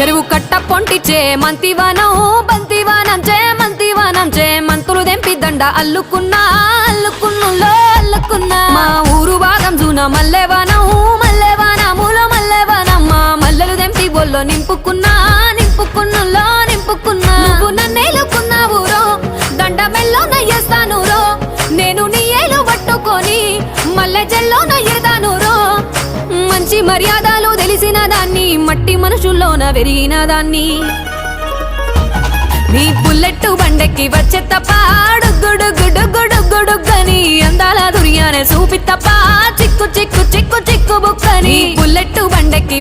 చెరువు కట్ట పొంటిచే మంతివానం బంతివానం చే మంతివానం చే మంతులు దెంపి దండ అల్లుకున్నా అల్లుకున్నులో అల్లుకున్నా మా ఊరు భాగం జూన మల్లెవానం మల్లెవానములో మల్లెవానమ్మ మల్లెలు దెంపి బొల్లో నింపుకున్నా నింపుకున్నులో నింపుకున్నా నువ్వు నన్నేలుకున్నావు రో దండ మెల్లో నయ్యేస్తాను రో నేను నీ ఏలు పట్టుకొని మల్లె జల్లో నయ్యేదాను రో మంచి మర్యాదలు తెలిసిన దాన్ని మట్టి మనుషుల్లోన వెరిగిన దాన్ని నీ బుల్లెట్ బండెక్కి వచ్చే తప్ప డుగ్గుడుగ్గుడుగ్గుడుగ్గుడుగ్గని అందాల దుర్యానే చూపి తప్ప చిక్కు చిక్కు చిక్కు చిక్కు బుక్కని బుల్లెట్ బండెక్కి